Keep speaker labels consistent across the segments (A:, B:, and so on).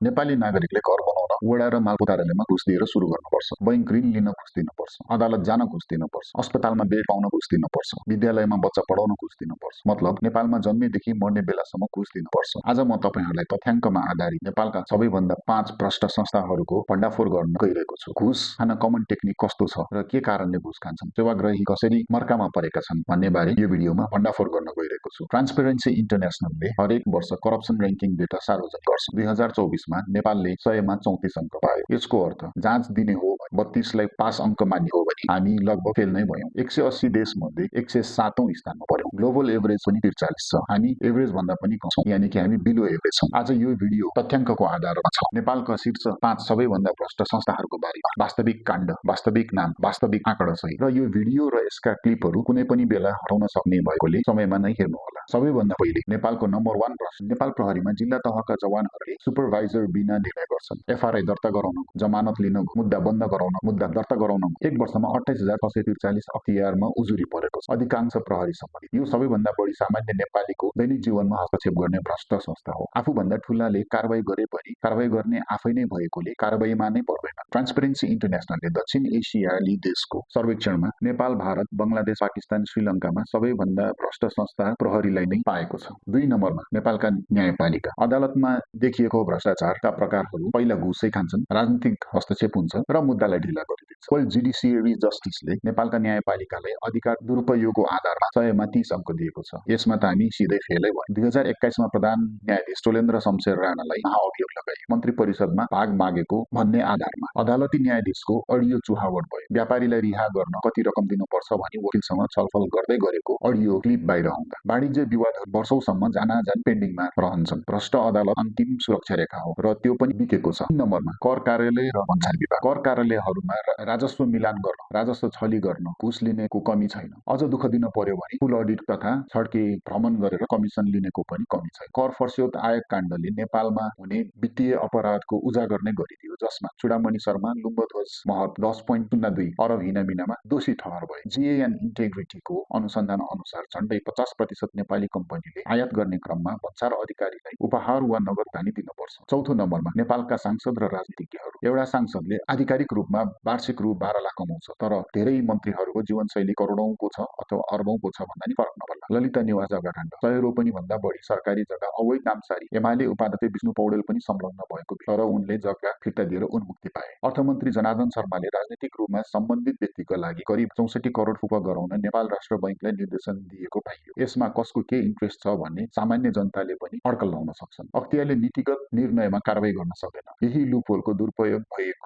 A: नेपाली नागरिकले घर बनाउन वडा र मालपोत कार्यालयमा घुस दिएर सुरु गर्नुपर्छ। बैंक ऋण लिन घुस दिनुपर्छ। अदालत जान घुस दिनुपर्छ। अस्पतालमा बेड पाउन घुस दिनुपर्छ। विद्यालयमा बच्चा पढाउन घुस दिनुपर्छ। मतलब नेपालमा जन्मेदेखि मर्ने बेलासम्म घुस दिनुपर्छ। आज म तपाईहरुलाई तथ्याङ्कमा आधारित नेपालका सबैभन्दा 5 भ्रष्ट संस्थाहरूको भण्डाफोर गर्न गइरहेको छु। घुस खान कमन टेक्निक कस्तो छ र के कारणले घुस खान्छन्, सेवाग्राही कसरी मर्कामा परेका छन् भन्ने बारे यो भिडियोमा भण्डाफोर गर्न गइरहेको छु। ट्रान्सपेरेन्सी इन्टरनेशनलले हरेक वर्ष करप्सन र्याङ्किङ डेटा सार्वजनिक गर्छ। 2024 मा नेपालले 100 मा 34 अंक पायो। यसको अर्थ जाँच दिने हो भने 32 लाई पास अंक मान्ने हो भने हामी लगभग फेल नै भयौं। 180 देश मध्ये 107औं स्थानमा पर्यौं। ग्लोबल एभरेज पनि 43 छ। हामी एभरेज भन्दा पनि कम छौं, यानि कि हामी बिलो एभरेज छौं। आज यो भिडियो तथ्याङ्कको आधारमा छ। नेपालका शीर्ष 5 सबैभन्दा भ्रष्ट संस्थाहरूको बारेमा वास्तविक काण्ड, वास्तविक नाम, वास्तविक आँकडा सहित। र यो भिडियो र यसका क्लिपहरू कुनै पनि बेला हटाउन सक्ने भएकोले समयमा नै हेर्नुहोला। सबैभन्दा पहिले नेपालको नम्बर 1 प्रश्न। नेपाल प्रहरीमा जिल्ला तहका जवानहरूले सुपरभाइजर बिना निर्णय गर्छन्। एफआरआई दर्ता गराउन, जमानत लिन, मुद्दा बन्द गराउन, मुद्दा दर्ता गराउन 1 वर्षमा 28643 अख्तियारमा उजुरी परेको छ। अधिकांश प्रहरी सम्बन्धित। यो सबैभन्दा बढी सामान्य नेपालीको दैनिक जीवनमा हस्तक्षेप गर्ने भ्रष्ट संस्था हो। आफूभन्दा ठूलाले कारबाही गरे पनि कारबाही गर्ने आफै नै भएकोले कारबाहीमा नै पर्दैन। ट्रान्सपेरेन्सी इन्टरनेशनलले दक्षिण एसियाली देशको सर्वेक्षणमा नेपाल, भारत, बंगलादेश, पाकिस्तान, श्रीलङ्कामा सबैभन्दा भ्रष्ट संस्था प्रहरीलाई नै पाएको छ। 2 नम्बरमा नेपालका न्यायपालिका। अदालतमा देखिएको भ्रष्टाचारका प्रकारहरू पहिला घुसै खान्छन्, राजनीतिक हस्तक्षेप हुन्छ र मुद्दालाई ढिला गरिदिन्छ। वर्ल्ड जुडिसियरी जस्टिसले नेपालका न्यायपालिकालाई अधिकार दुरुपयोगको आधारमा 100 मा 30 अंक दिएको छ। यसमा त हामी सिधै फेलै भयौं। 2021 मा प्रधान न्यायाधीश टोलेन्द्र शमशेर राणालाई महाअभियोग लगाइयो। मन्त्री परिषदमा भाग मागेको भन्ने आधारमा। अदालती न्यायाधीशको अडियो चुहावट भयो। व्यापारीलाई रिहा गर्न कति रकम दिनुपर्छ भनी वकिलसँग छलफल गर्दै गरेको अडियो क्लिप बाहिर आउँदा वाणिज्य विवादहरू वर्षौंसम्म जानाजान पेन्डिङमा रहन्छन्। भ्रष्ट अदालत अन्तिम सुरक्षा रेखा हो र त्यो पनि बिकेको छ। 3 नम्बरमा कर कार्यालय र भन्सार विभाग। कर कार्यालयहरूमा राजस्व मिलान गर्न, राजस्व छली गर्न, घुस लिनेको कमी छैन। अझ दुःख दिन पर्यो भने फुल अडिट तथा छड्के भ्रमण गरेर कमिसन लिनेको पनि कमी छैन। कर फर्स्यौत आयोग काण्डले नेपालमा हुने वित्तीय अपराधको उजागर नै गरिदियो, जसमा चुडामणि शर्मा, लुम्बध्वज महत 10.02 अरब हिनामिनामा दोषी ठहर भए। जीएएन इन्टेग्रिटीको अनुसन्धान अनुसार झण्डै 50% नेपाली कम्पनीले आयात गर्ने क्रममा भन्सार अधिकारीलाई उपहार वा नगद भुक्तानी दिनुपर्छ। 4थो नम्बरमा नेपालका सांसद र राजनीतिज्ञहरू। एउटा सांसदले आधिकारिक रूपमा वार्षिक रु 12 लाख कमाउँछ, तर धेरै मन्त्रीहरूको जीवनशैली करोडौंको छ अथवा अरबौंको छ भन्दा नि फरक नपर्ला। ललिता निवास जग्गाकाण्ड। 100 रोपनी भन्दा बढी सरकारी जग्गा अवैध नामसारी। एमाले उपाध्यक्ष विष्णु पौडेल पनि संलग्न भएको, तर उनले जग्गा फिर्ता दिएर उन्मुक्ति पाए। अर्थमन्त्री जनार्दन शर्माले राजनीतिक रूपमा सम्बन्धित व्यक्तिका लागि करिब 64 करोड फुपा गराउन नेपाल राष्ट्र बैंकलाई निर्देशन दिएको पाइयो। यसमा कसको के इन्ट्रेस्ट छ भन्ने सामान्य जनताले पनि अड्कल लाउन सक्छन्। अख्तियारले नीतिगत निर्णयमा कारबाही गर्न सक्दैन। यही लुपहोलको दुरुपयोग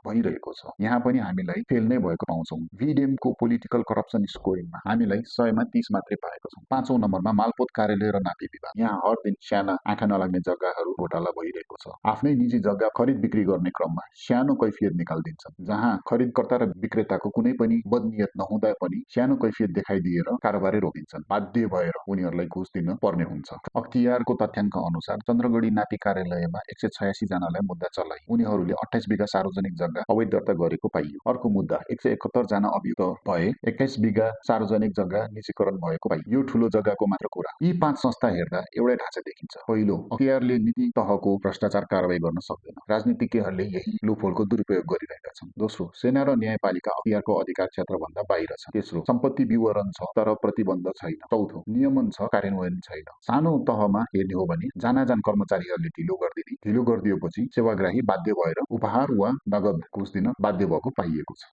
A: भइरहेको छ। यहाँ पनि हामीलाई फेल नै भएको पाउँछौं। भिडेमको पोलिटिकल करप्सन स्कोरिङमा हामीलाई 100 मा 30 मात्रै पाएको छौं। 5औं नम्बरमा मालपोत कार्यालय र नापी विभाग। यहाँ हर दिन साना आँखा नलाग्ने जग्गाहरू घोटाला भइरहेको छ। आफ्नै निजी जग्गा खरिद बिक्री गर्ने क्रममा सानो कैफियत निकाल्दिन्छन्, जहाँ खरिदकर्ता र विक्रेताको कुनै पनि बदनियत नहुँदा पनि सानो कैफियत देखाइदिएर कारोबारै रोकिन्छन्। बाध्य भएर उनीहरूलाई घुस दिन पर्ने हुन्छ। अख्तियारको तथ्याङ्क अनुसार चन्द्रगढी नापी कार्यालयमा 186 जनालाई मुद्दा चलाइ उनीहरूले 28 बिघा सार्वजनिक जग्गा अवैध दर्ता गरेको पाइयो। अर्को मुद्दा 171 जना अभियुक्त भए 21 बिघा सार्वजनिक जग्गा निजीकरण भएको पाइयो। यो ठूलो जग्गाको मात्र कुरा। यी 5 संस्था हेर्दा एउटै ढाँचा देखिन्छ। पहिलो, अख्तियारले नीति तहको भ्रष्टाचार कारबाही गर्न सक्दैन। राजनीतिज्ञहरूले यही लुपहोलको दुरुपयोग गरिरहेका छन्। दोस्रो, सेना र न्यायपालिका अख्तियारको अधिकार क्षेत्रभन्दा बाहिर छ। तेस्रो, सम्पत्ति विवरण छ तर प्रतिबन्ध छैन। चौथो, नियमन छ, कार्यान्वयन छैन। सानो तहमा हेर्ने हो भने जानाजान कर्मचारीहरूले ढिलो गरिदिएपछि सेवाग्राही बाध्य भएर उपहार वा नगद घुस दिन बाध्य भएको पाइएको छ।